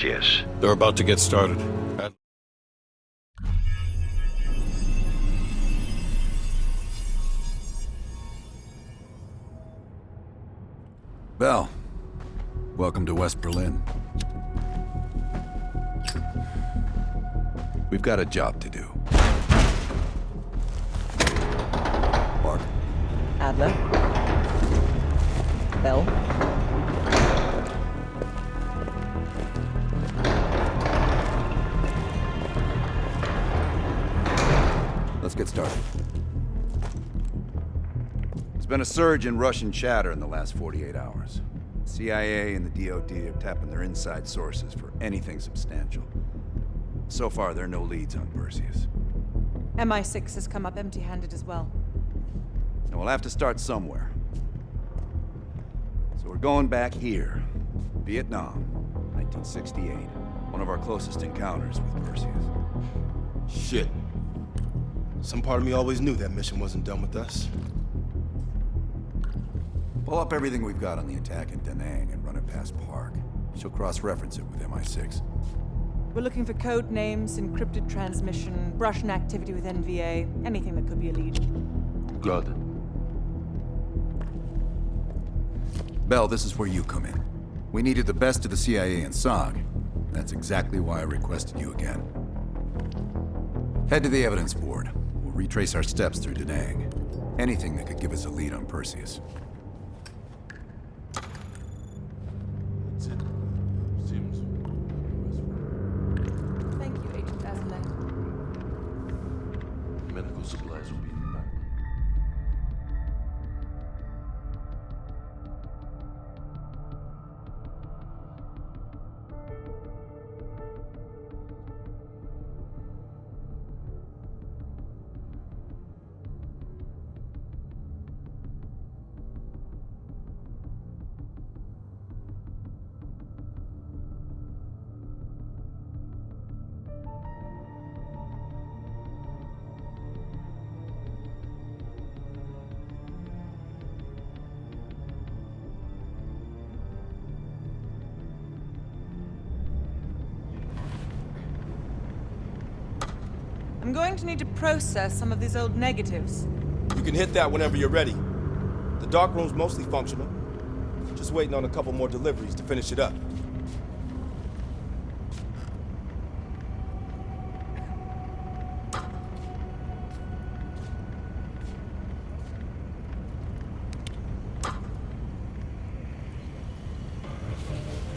Yes. They're about to get started. Bell, welcome to West Berlin. We've got a job to do. Park. Adler. Bell. Let's get started. There's been a surge in Russian chatter in the last 48 hours. CIA and the DoD are tapping their inside sources for anything substantial. So far, there are no leads on Perseus. MI6 has come up empty-handed as well. And we'll have to start somewhere. So we're going back here. Vietnam, 1968. One of our closest encounters with Perseus. Shit. Some part of me always knew that mission wasn't done with us. Pull up everything we've got on the attack in Da Nang and run it past Park. She'll cross-reference it with MI6. We're looking for code names, encrypted transmission, Russian activity with NVA, anything that could be a lead. Good. Bell, this is where you come in. We needed the best of the CIA and SOG. That's exactly why I requested you again. Head to the evidence board. We'll retrace our steps through Da Nang. Anything that could give us a lead on Perseus. That's it. Seems... Thank you, Agent Azalet. Medical supplies will be in the back. I'm going to need to process some of these old negatives. You can hit that whenever you're ready. The dark room's mostly functional. Just waiting on a couple more deliveries to finish it up.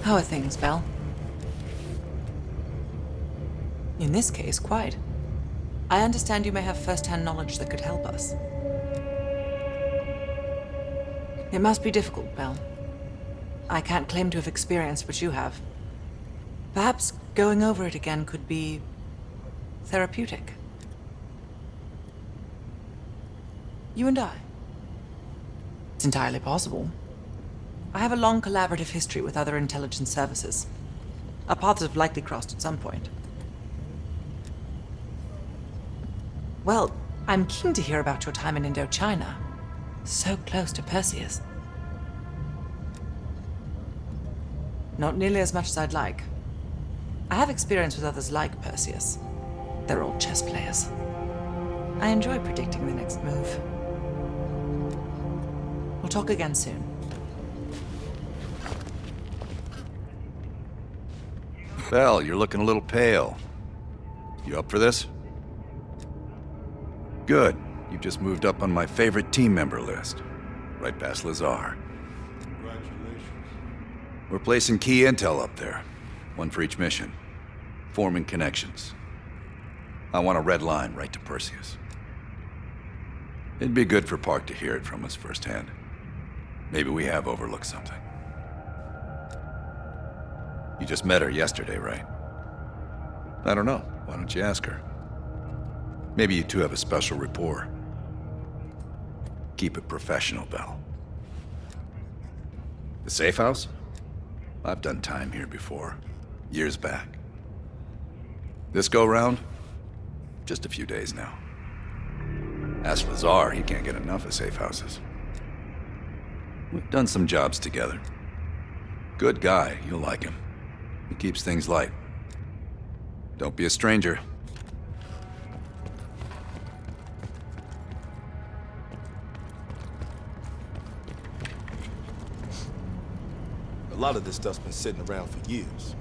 How are things, Bell? In this case, quite. I understand you may have first-hand knowledge that could help us. It must be difficult, Bell. I can't claim to have experienced what you have. Perhaps going over it again could be therapeutic. You and I. It's entirely possible. I have a long collaborative history with other intelligence services. Our paths have likely crossed at some point. Well, I'm keen to hear about your time in Indochina. So close to Perseus. Not nearly as much as I'd like. I have experience with others like Perseus. They're all chess players. I enjoy predicting the next move. We'll talk again soon. Bell, you're looking a little pale. You up for this? Good. You've just moved up on my favorite team member list. Right past Lazar. Congratulations. We're placing key intel up there. One for each mission. Forming connections. I want a red line right to Perseus. It'd be good for Park to hear it from us firsthand. Maybe we have overlooked something. You just met her yesterday, right? I don't know. Why don't you ask her? Maybe you two have a special rapport. Keep it professional, Bell. The safe house? I've done time here before. Years back. This go-round? Just a few days now. Ask Lazar, he can't get enough of safe houses. We've done some jobs together. Good guy, you'll like him. He keeps things light. Don't be a stranger. A lot of this stuff's been sitting around for years.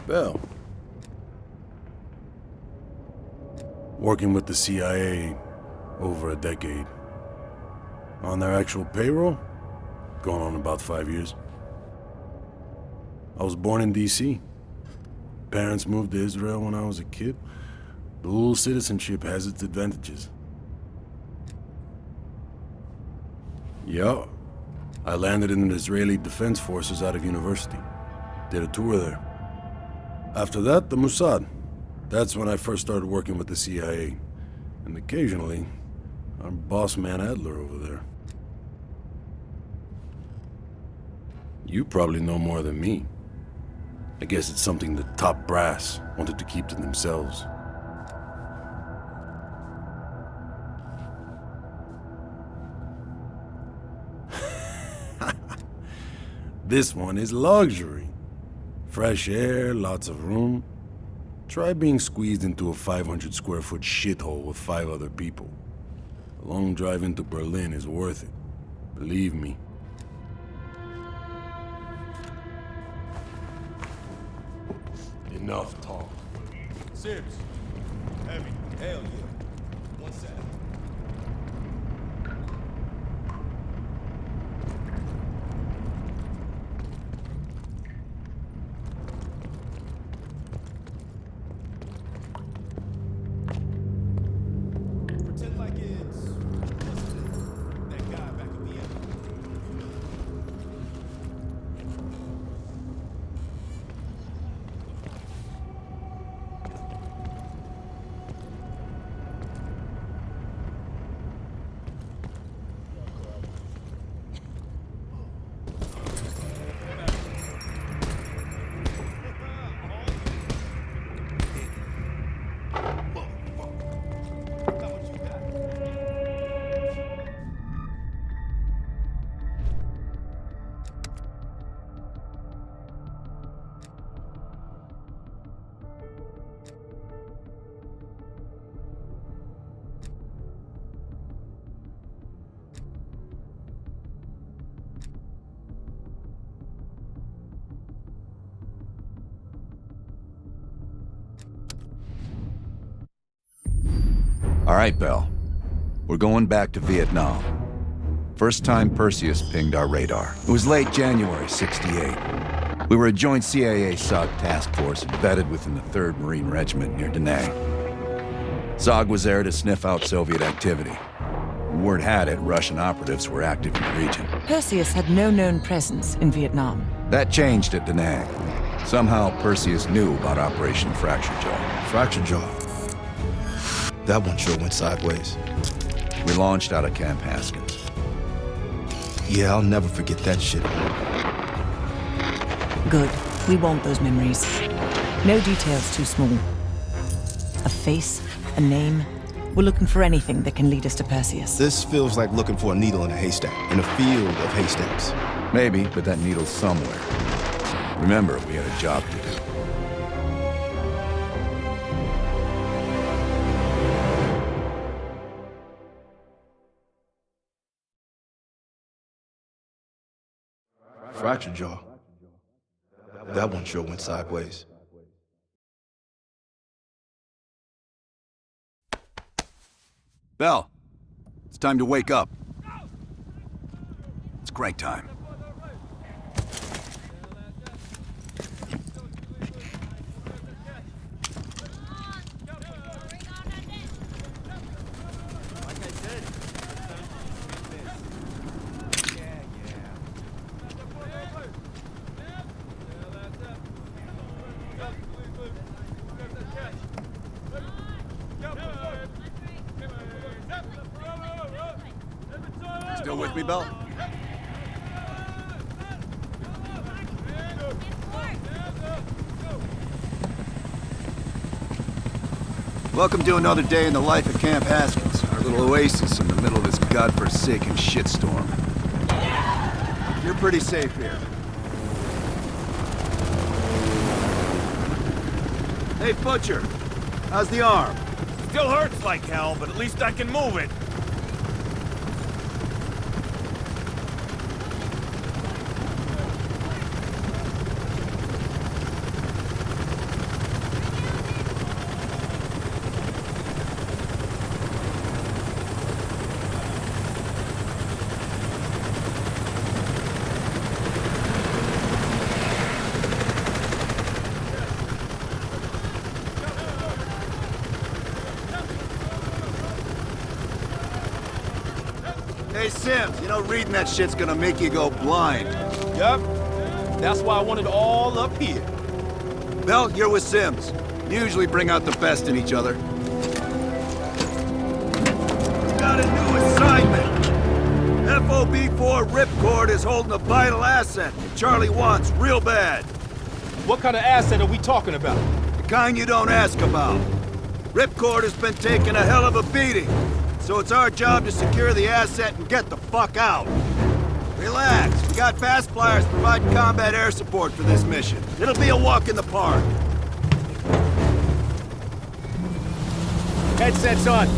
Bell. Working with the CIA over a decade. On their actual payroll, going on about 5 years. I was born in D.C. Parents moved to Israel when I was a kid. Dual citizenship has its advantages. Yeah. I landed in the Israeli Defense Forces out of university. Did a tour there. After that, the Mossad. That's when I first started working with the CIA. And occasionally, our boss man Adler over there. You probably know more than me. I guess it's something the top brass wanted to keep to themselves. This one is luxury. Fresh air, lots of room. Try being squeezed into a 500 square foot shithole with 5 other people. A long drive into Berlin is worth it. Believe me. Enough talk. Sibs. Heavy. Hell yeah. One sec. Pretend like it's... what's his name? That guy back in Vienna. All right, Bell. We're going back to Vietnam. First time Perseus pinged our radar. It was late January '68. We were a joint CIA-SOG task force embedded within the 3rd Marine Regiment near Da Nang. SOG was there to sniff out Soviet activity. Word had it Russian operatives were active in the region. Perseus had no known presence in Vietnam. That changed at Da Nang. Somehow Perseus knew about Operation Fracture Jaw. Fracture Jaw. That one sure went sideways. We launched out of Camp Haskins. Yeah, I'll never forget that shit. Good. We want those memories. No details too small. A face, a name. We're looking for anything that can lead us to Perseus. This feels like looking for a needle in a haystack, in a field of haystacks. Maybe, but that needle's somewhere. Remember, we had a job to do. Fracture Jaw. That one sure went sideways. Bell, it's time to wake up. It's crank time. Still with me, Bell? Welcome to another day in the life at Camp Haskins. I Little oasis in the middle of this godforsaken shitstorm. You're pretty safe here. Hey, Butcher. How's the arm? Still hurts like hell, but at least I can move it. Hey, Sims, you know reading that shit's gonna make you go blind. Yup. That's why I want it all up here. Bell, you're with Sims. You usually bring out the best in each other. Got a new assignment. FOB4 Ripcord is holding a vital asset that Charlie wants real bad. What kind of asset are we talking about? The kind you don't ask about. Ripcord has been taking a hell of a beating. So it's our job to secure the asset and get the fuck out. Relax, we got fast flyers providing combat air support for this mission. It'll be a walk in the park. Headsets on.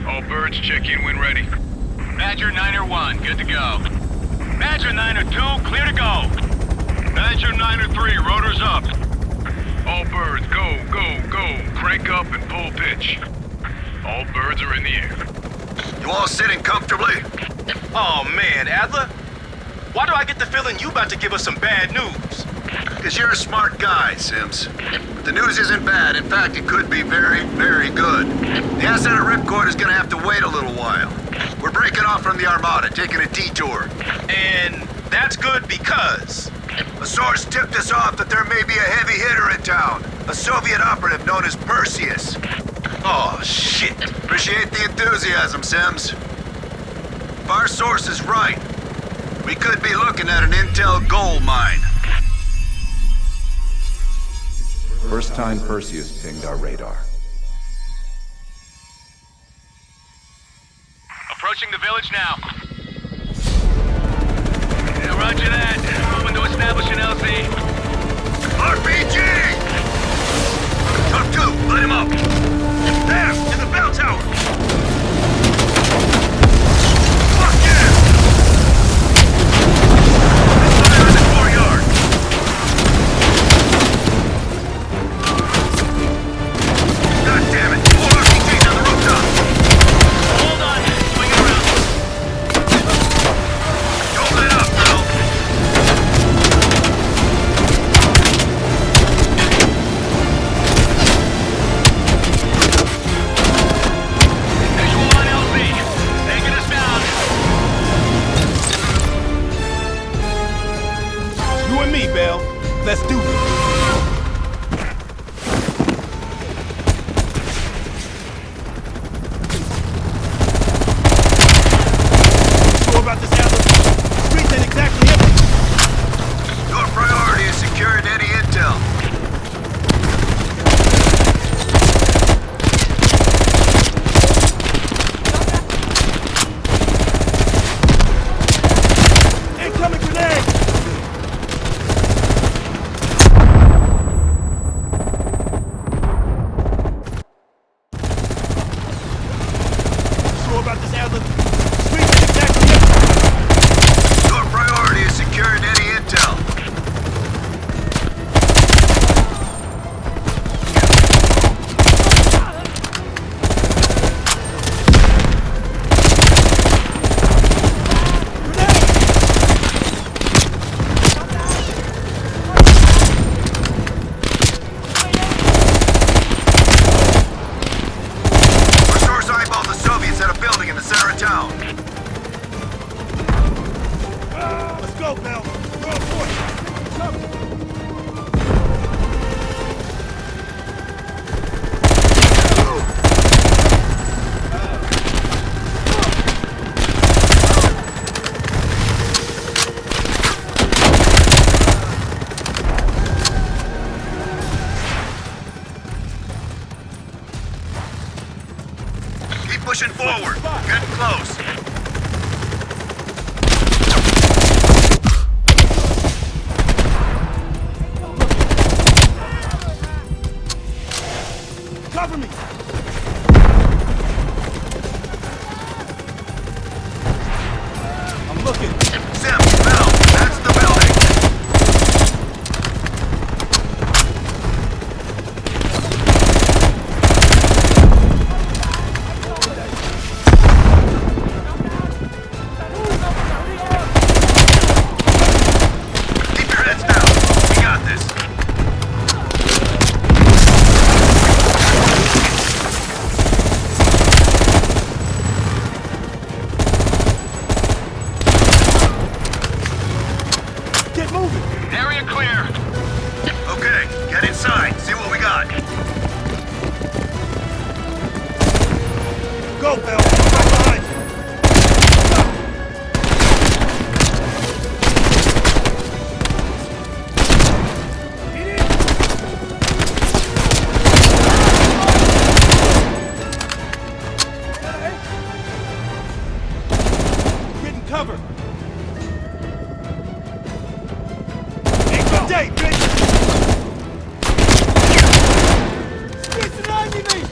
All birds, check in when ready. Badger 9-1, good to go. Badger 9-2, clear to go. Badger 9-3, rotors up. All birds, go, go, go. Crank up and pull pitch. All birds are in the air. You all sitting comfortably? Oh man, Adler? Why do I get the feeling you about to give us some bad news? Because you're a smart guy, Sims. The news isn't bad. In fact, it could be very, very good. The asset at Ripcord is gonna have to wait a little while. We're breaking off from the Armada, taking a detour. And that's good because... A source tipped us off that there may be a heavy hitter in town. A Soviet operative known as Perseus. Oh, shit. Appreciate the enthusiasm, Sims. If our source is right, we could be looking at an intel gold mine. First time Perseus pinged our radar. Approaching the village now. Yeah, roger that. Moving to establish an LZ. RPG! Top 2, light him up! There, in the bell tower! Fuck yeah! Fire in the courtyard! God damn it! More RPGs on the rooftop! Hold on, swing it around. Don't let up, Bill! Visual on LZ. Taking us down. You and me, Bell. Let's do this. Sure about this, Adler? Streets ain't exactly empty. Your priority is securing any intel. Incoming grenade! Sure about this, Adler? Streets ain't exactly empty. Your priority is securing any intel. Our source eyeballed the Soviets at a building in the center of town. Let's go, Bell. We're on point. Come. pushing forward. Getting close. Cover me! I'm looking. Zip, Bell, that's the building. Keep your heads down. We got this. Get moving! Area clear. Okay, get inside. See what we got. Go, Bell! Right behind you! Getting cover! Good day, bitch! It's an enemy!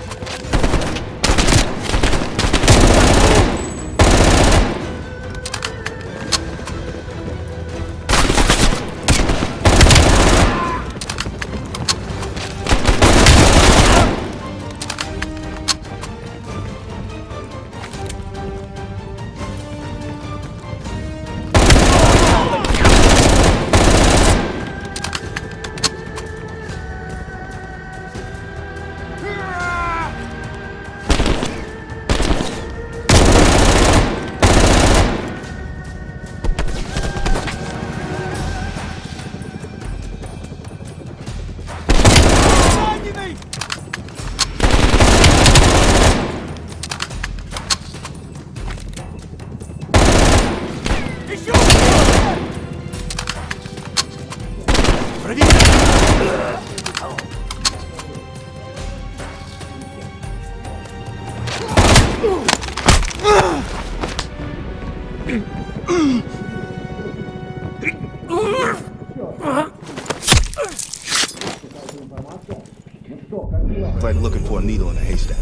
Like looking for a needle in a haystack.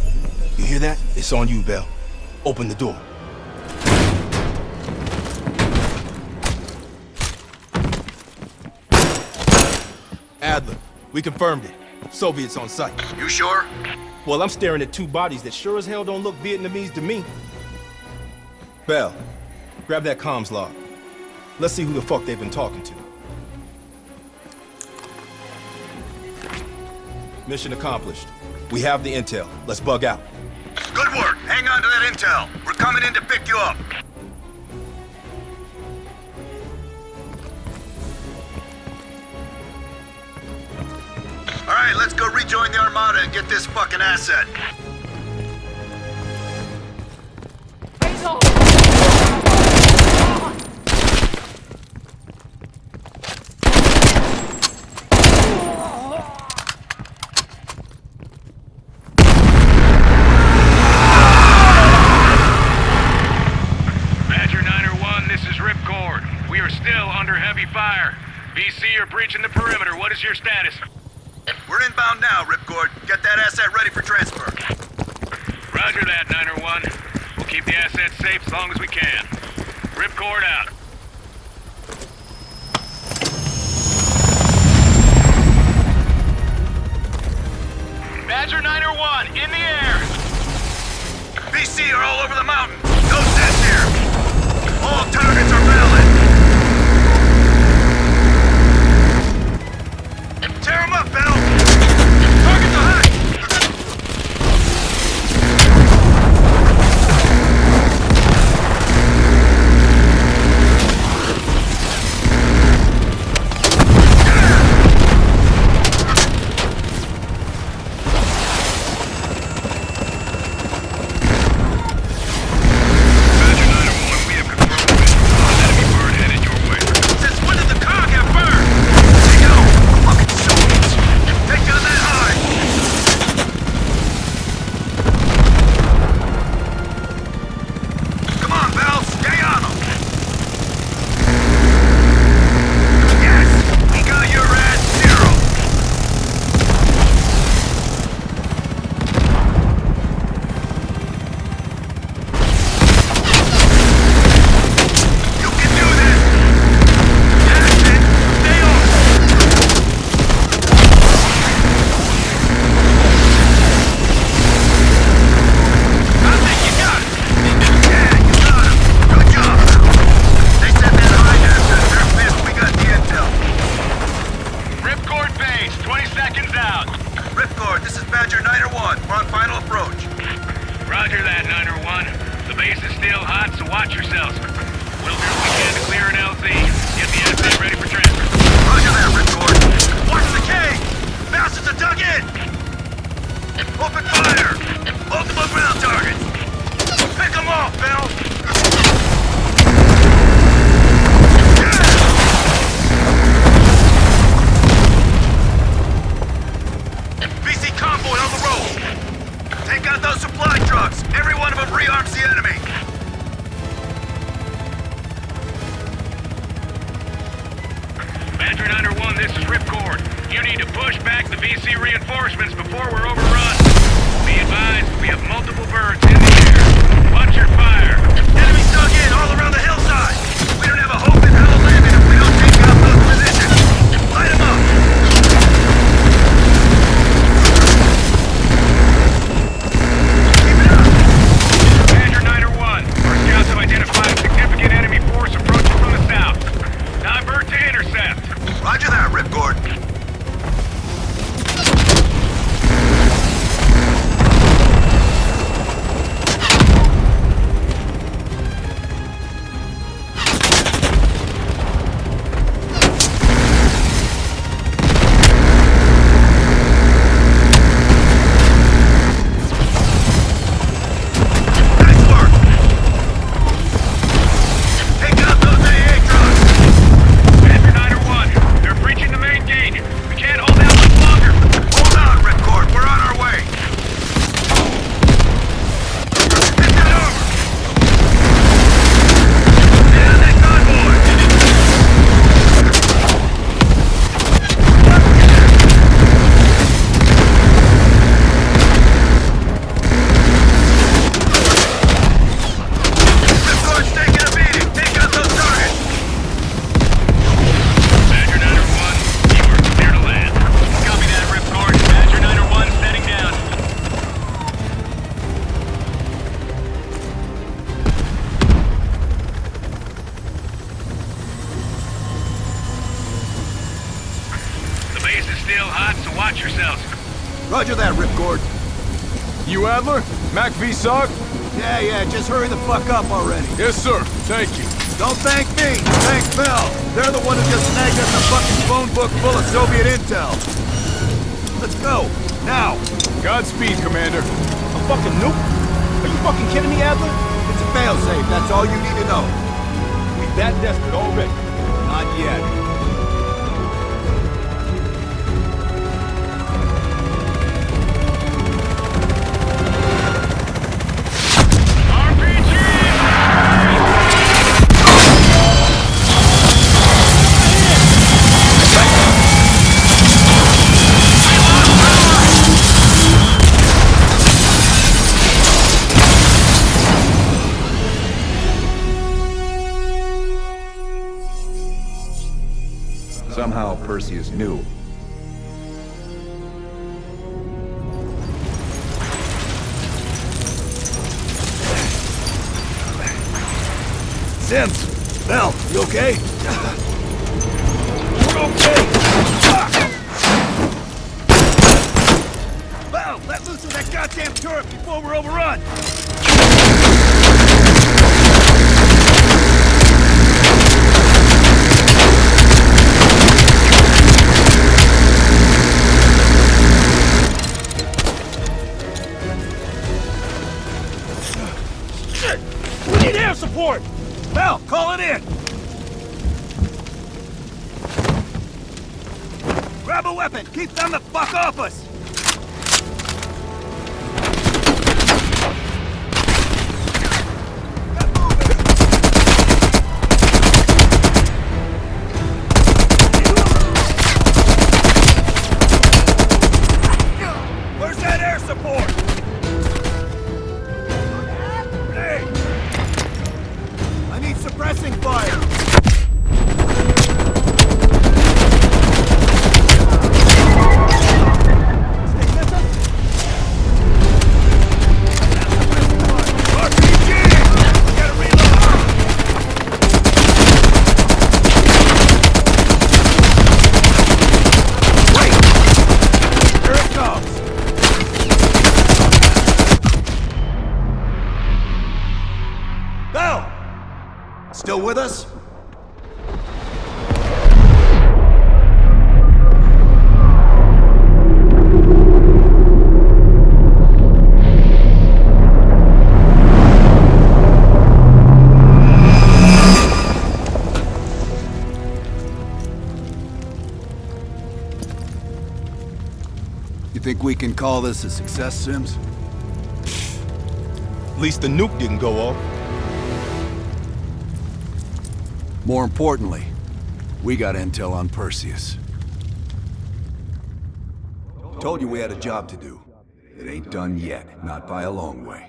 You hear that? It's on you, Bell. Open the door. Adler, we confirmed it. Soviets on site. You sure? Well, I'm staring at two bodies that sure as hell don't look Vietnamese to me. Bell, grab that comms log. Let's see who the fuck they've been talking to. Mission accomplished. We have the intel. Let's bug out. Good work. Hang on to that intel. We're coming in to pick you up. All right, let's go rejoin the Armada and get this fucking asset. Badger 901, this is Ripcord. We are still under heavy fire. VC are breaching the perimeter. What is your status? We're inbound now, Ripcord. Get that asset ready for transfer. Roger that, 901. We'll keep the assets safe as long as we can. Ripcord out. Badger 901, in the air! BC are all over the mountain. No sense here. All targets are valid. Tear them up, Bell. Targets are high. still hot, so watch yourselves. We'll do what we can to clear an LZ. Get the asset ready for transfer. Roger that, Ripcord. Watch the cave! Bastards are dug in! Open fire! Multiple ground targets! Pick them off, Bill! VC convoy on the road! Take out those supply trucks! Every one of them rearms the enemy! Badger 901, this is Ripcord. You need to push back the VC reinforcements before we're overrun. Be advised, we have multiple birds in the air. Watch your fire. Enemies dug in all around the hillside! We don't have a hope in hell of landing if we don't take out those positions! Light them up! Keep it up! Badger 901, our scouts have identified a significant enemy force approaching from the south. Divert to intercept. Roger that, Ripcord. Nice work! Take out those AA trucks! Badger 901, they're breaching the main gate. We can't hold out much longer. Hold on, Ripcord. We're on our way. Hit that over! Yeah, that convoy! Ripcord's taking a beating. Take out those targets. Badger 901, you are clear to land. Copy that, Ripcord. Badger 901 setting down. The base is still hot, so watch yourselves. Roger that, Ripcord. You Adler? Mac V SOG? Yeah, just hurry the fuck up already. Yes, sir. Thank you. Don't thank me, thank Bell. They're the one who just snagged us a fucking phone book full of Soviet intel. Let's go, now. Godspeed, Commander. A fucking nuke? Are you fucking kidding me, Adler? It's a failsafe, that's all you need to know. We that desperate already. Not yet. Somehow Perseus knew. Sims, Bell, you okay? We're okay. Bell, let loose of that goddamn turret before we're overrun. We need air support! Bell, call it in. Grab a weapon. Keep them the fuck off us. Where's that air support? Hey! I need suppressing fire! Bell! Still with us? You think we can call this a success, Sims? At least the nuke didn't go off. More importantly, we got intel on Perseus. Told you we had a job to do. It ain't done yet, not by a long way.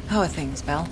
How are things, Belle?